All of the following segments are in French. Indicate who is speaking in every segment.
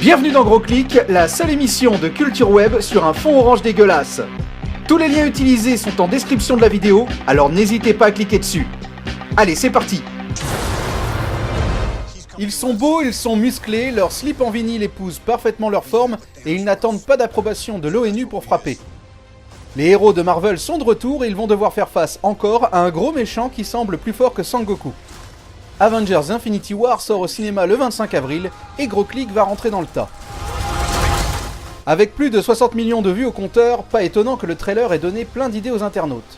Speaker 1: Bienvenue dans Gros Clic, la seule émission de culture web sur un fond orange dégueulasse. Tous les liens utilisés sont en description de la vidéo, alors n'hésitez pas à cliquer dessus. Allez, c'est parti. Ils sont beaux, ils sont musclés, leurs slips en vinyle épousent parfaitement leur forme et ils n'attendent pas d'approbation de l'ONU pour frapper. Les héros de Marvel sont de retour et ils vont devoir faire face encore à un gros méchant qui semble plus fort que Sangoku. Avengers Infinity War sort au cinéma le 25 avril et Gros Clic va rentrer dans le tas. Avec plus de 60 millions de vues au compteur, pas étonnant que le trailer ait donné plein d'idées aux internautes.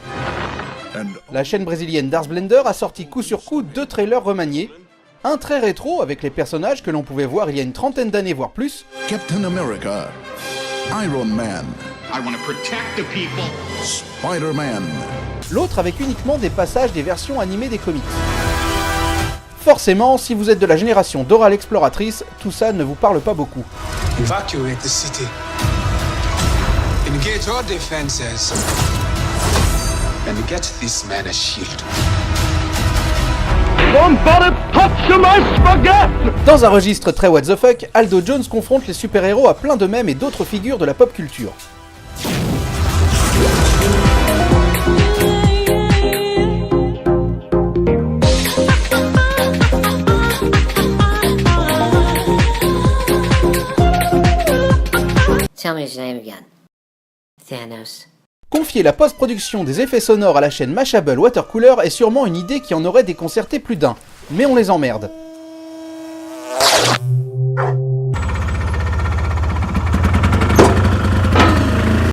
Speaker 1: La chaîne brésilienne d'Arsblender a sorti coup sur coup 2 trailers remaniés. Un très rétro avec les personnages que l'on pouvait voir il y a une trentaine d'années voire plus.
Speaker 2: Captain America, Iron Man,
Speaker 3: I want to protect the people.
Speaker 2: Spider-Man.
Speaker 1: L'autre avec uniquement des passages des versions animées des comics. Forcément, si vous êtes de la génération Dora l'exploratrice, tout ça ne vous parle pas beaucoup.
Speaker 4: Evacuate the city. Engage our defenses. And get this man a shield.
Speaker 1: Dans un registre très what the fuck, Aldo Jones confronte les super-héros à plein de mèmes et d'autres figures de la pop culture.
Speaker 5: Tell me his name again. Thanos.
Speaker 1: Confier la post-production des effets sonores à la chaîne Mashable Watercooler est sûrement une idée qui en aurait déconcerté plus d'un, mais on les emmerde.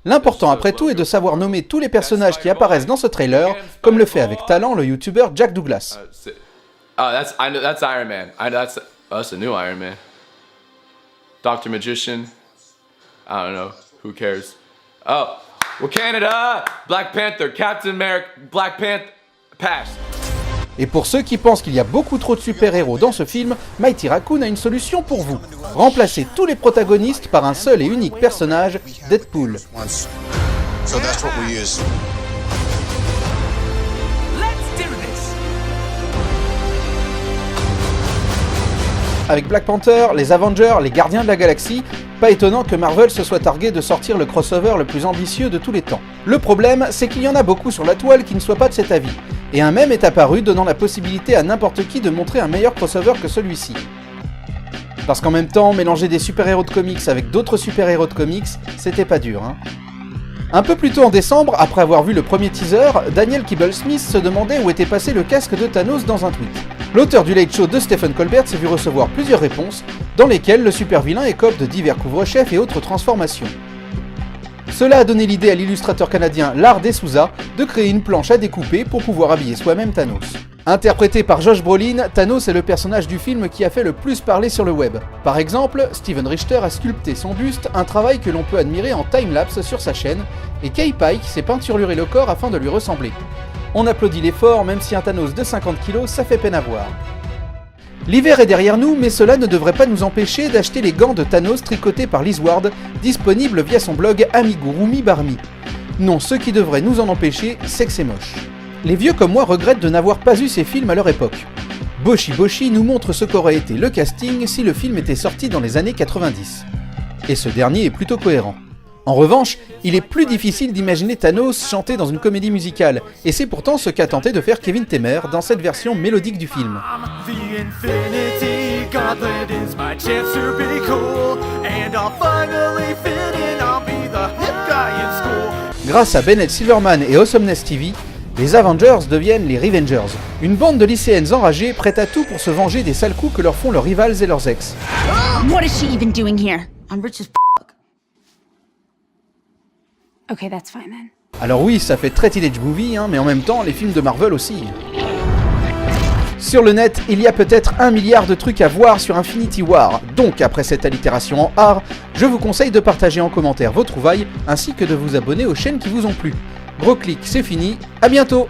Speaker 1: L'important après tout est de savoir nommer tous les personnages qui apparaissent dans ce trailer, comme le fait avec talent le youtubeur Jack Douglas.
Speaker 6: That's Iron Man. That's a new Iron Man. Dr. Magician. I don't know. Who cares? Oh, well, Canada, Black Panther, Captain America, Black Panther, pass.
Speaker 1: Et pour ceux qui pensent qu'il y a beaucoup trop de super-héros dans ce film, Mighty Raccoon a une solution pour vous. Remplacez tous les protagonistes par un seul et unique personnage, Deadpool.
Speaker 2: So that's what we use.
Speaker 1: Avec Black Panther, les Avengers, les Gardiens de la Galaxie, pas étonnant que Marvel se soit targué de sortir le crossover le plus ambitieux de tous les temps. Le problème, c'est qu'il y en a beaucoup sur la toile qui ne soient pas de cet avis. Et un mème est apparu donnant la possibilité à n'importe qui de montrer un meilleur crossover que celui-ci. Parce qu'en même temps, mélanger des super-héros de comics avec d'autres super-héros de comics, c'était pas dur, hein. Un peu plus tôt en décembre, après avoir vu le premier teaser, Daniel Kibble-Smith se demandait où était passé le casque de Thanos dans un tweet. L'auteur du Late Show de Stephen Colbert s'est vu recevoir plusieurs réponses, dans lesquelles le super-vilain écope de divers couvre-chefs et autres transformations. Cela a donné l'idée à l'illustrateur canadien Lard DeSouza de créer une planche à découper pour pouvoir habiller soi-même Thanos. Interprété par Josh Brolin, Thanos est le personnage du film qui a fait le plus parler sur le web. Par exemple, Steven Richter a sculpté son buste, un travail que l'on peut admirer en timelapse sur sa chaîne, et Kay Pike s'est peinturluré le corps afin de lui ressembler. On applaudit l'effort, même si un Thanos de 50 kg, ça fait peine à voir. L'hiver est derrière nous, mais cela ne devrait pas nous empêcher d'acheter les gants de Thanos tricotés par Liz Ward, disponibles via son blog Amigurumi Barmi. Non, ce qui devrait nous en empêcher, c'est que c'est moche. Les vieux comme moi regrettent de n'avoir pas eu ces films à leur époque. Boshi Boshi nous montre ce qu'aurait été le casting si le film était sorti dans les années 90. Et ce dernier est plutôt cohérent. En revanche, il est plus difficile d'imaginer Thanos chanter dans une comédie musicale, et c'est pourtant ce qu'a tenté de faire Kevin Temer dans cette version mélodique du film. Grâce à Bennett Silverman et Awesomeness TV, les Avengers deviennent les Revengers, une bande de lycéennes enragées prêtes à tout pour se venger des sales coups que leur font leurs rivales et leurs ex.
Speaker 7: What is she even doing here? I'm rich as fuck. Okay, that's fine then.
Speaker 1: Alors oui, ça fait très teenage movie, hein, mais en même temps, les films de Marvel aussi. Sur le net, il y a peut-être 1 milliard de trucs à voir sur Infinity War, donc après cette allitération en art, je vous conseille de partager en commentaire vos trouvailles, ainsi que de vous abonner aux chaînes qui vous ont plu. Gros Clic, c'est fini, à bientôt!